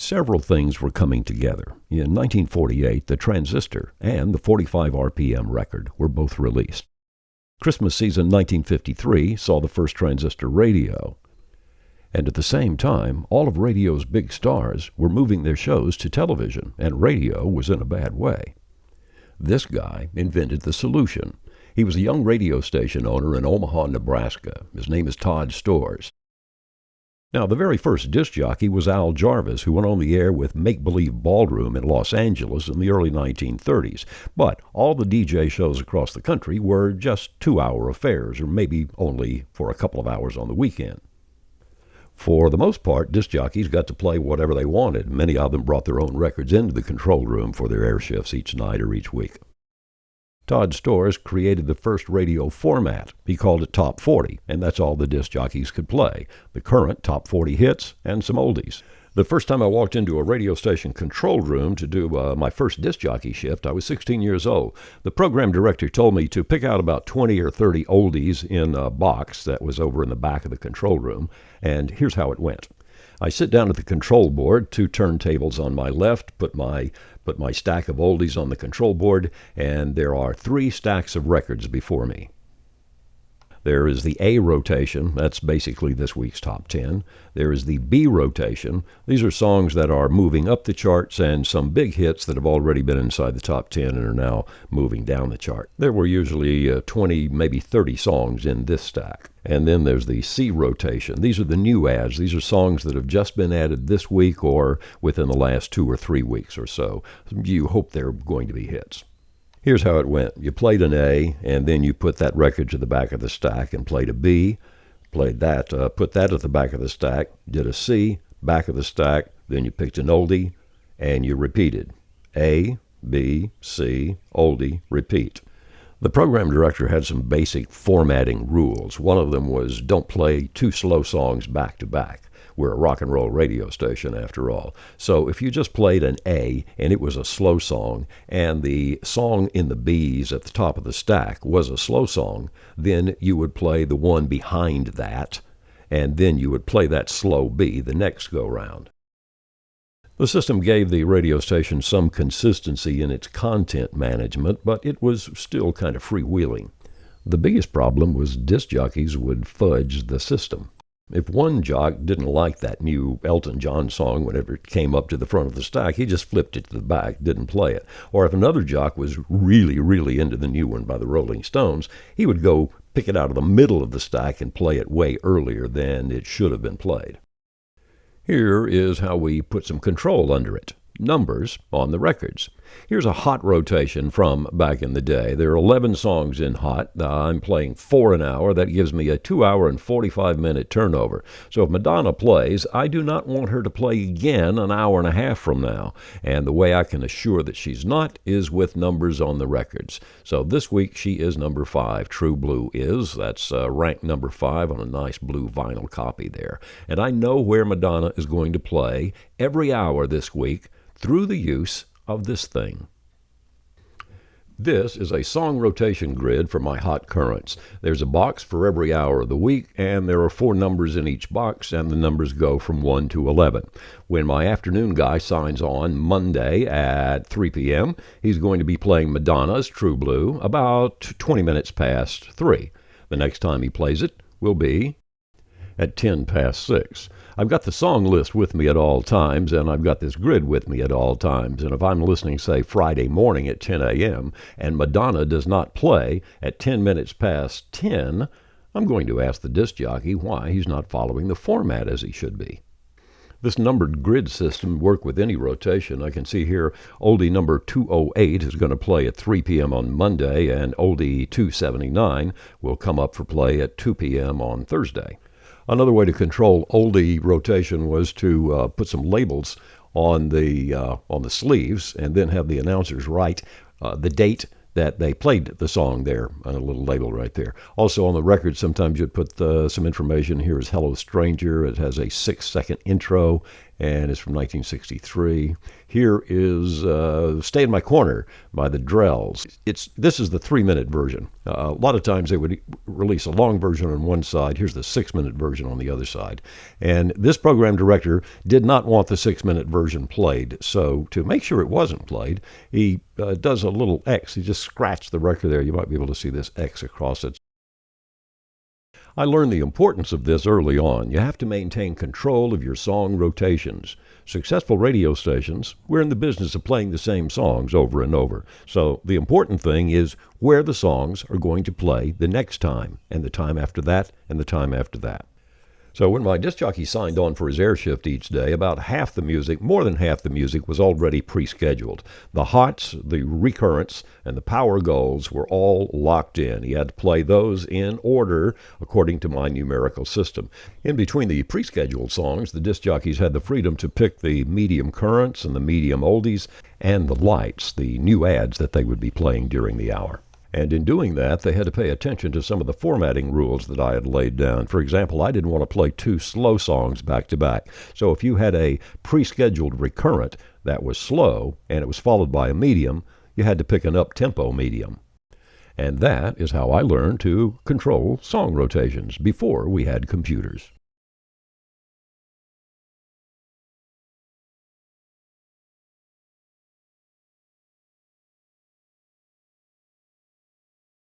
Several things were coming together. In 1948, the transistor and the 45 RPM record were both released. Christmas season 1953 saw the first transistor radio. And at the same time, all of radio's big stars were moving their shows to television, and radio was in a bad way. This guy invented the solution. He was a young radio station owner in Omaha, Nebraska. His name is Todd Storrs. Now, the very first disc jockey was Al Jarvis, who went on the air with Make Believe Ballroom in Los Angeles in the early 1930s. But all the DJ shows across the country were just 2-hour affairs, or maybe only for a couple of hours on the weekend. For the most part, disc jockeys got to play whatever they wanted. Many of them brought their own records into the control room for their air shifts each night or each week. Todd Storrs created the first radio format. He called it Top 40, and that's all the disc jockeys could play, the current Top 40 hits and some oldies. The first time I walked into a radio station control room to do my first disc jockey shift, I was 16 years old. The program director told me to pick out about 20 or 30 oldies in a box that was over in the back of the control room, and here's how it went. I sit down at the control board, 2 turntables on my left, put my stack of oldies on the control board, and there are 3 stacks of records before me. There is the A rotation, that's basically this week's top 10. There is the B rotation. These are songs that are moving up the charts and some big hits that have already been inside the top 10 and are now moving down the chart. There were usually 20, maybe 30 songs in this stack. And then there's the C rotation. These are the new adds. These are songs that have just been added this week or within the last 2 or 3 weeks or so. You hope they're going to be hits. Here's how it went. You played an A, and then you put that record to the back of the stack and played a B, played that, put that at the back of the stack, did a C, back of the stack, then you picked an oldie, and you repeated. A, B, C, oldie, repeat. The program director had some basic formatting rules. One of them was don't play 2 slow songs back to back. We're a rock and roll radio station, after all. So if you just played an A and it was a slow song, and the song in the B's at the top of the stack was a slow song, then you would play the one behind that, and then you would play that slow B the next go-round. The system gave the radio station some consistency in its content management, but it was still kind of freewheeling. The biggest problem was disc jockeys would fudge the system. If one jock didn't like that new Elton John song whenever it came up to the front of the stack, he just flipped it to the back, didn't play it. Or if another jock was really, really into the new one by the Rolling Stones, he would go pick it out of the middle of the stack and play it way earlier than it should have been played. Here is how we put some control under it. Numbers on the records. Here's a hot rotation from back in the day. There are 11 songs in hot. I'm playing 4 an hour. That gives me a 2-hour and 45-minute turnover. So if Madonna plays, I do not want her to play again an hour and a half from now. And the way I can assure that she's not is with numbers on the records. So this week she is number 5. True Blue is. That's ranked number 5 on a nice blue vinyl copy there. And I know where Madonna is going to play every hour this week through the use of this thing. This is a song rotation grid for my hot currents. There's a box for every hour of the week, and there are 4 numbers in each box, and the numbers go from 1 to 11. When my afternoon guy signs on Monday at 3 p.m., he's going to be playing Madonna's True Blue about 20 minutes past 3. The next time he plays it will be at 10 past 6. I've got the song list with me at all times, and I've got this grid with me at all times. And if I'm listening, say, Friday morning at 10 a.m., and Madonna does not play at 10 minutes past 10, I'm going to ask the disc jockey why he's not following the format as he should be. This numbered grid system works with any rotation. I can see here oldie number 208 is going to play at 3 p.m. on Monday, and oldie 279 will come up for play at 2 p.m. on Thursday. Another way to control oldie rotation was to put some labels on the sleeves and then have the announcers write the date that they played the song there on a little label right there. Also on the record, sometimes you'd put some information. Here is Hello Stranger. It has a 6-second intro, and it's from 1963. Here is Stay in My Corner by the Drells. This is the 3-minute version. A lot of times they would release a long version on one side. Here's the 6-minute version on the other side. And this program director did not want the 6-minute version played, so to make sure it wasn't played, he does a little X. He just scratched the record there. You might be able to see this X across it. I learned the importance of this early on. You have to maintain control of your song rotations. Successful radio stations, we're in the business of playing the same songs over and over. So the important thing is where the songs are going to play the next time, and the time after that, and the time after that. So when my disc jockey signed on for his air shift each day, about half the music, more than half the music, was already pre-scheduled. The hots, the recurrents, and the power goals were all locked in. He had to play those in order according to my numerical system. In between the pre-scheduled songs, the disc jockeys had the freedom to pick the medium currents and the medium oldies and the lights, the new ads that they would be playing during the hour. And in doing that, they had to pay attention to some of the formatting rules that I had laid down. For example, I didn't want to play 2 slow songs back to back. So if you had a pre-scheduled recurrent that was slow and it was followed by a medium, you had to pick an up-tempo medium. And that is how I learned to control song rotations before we had computers.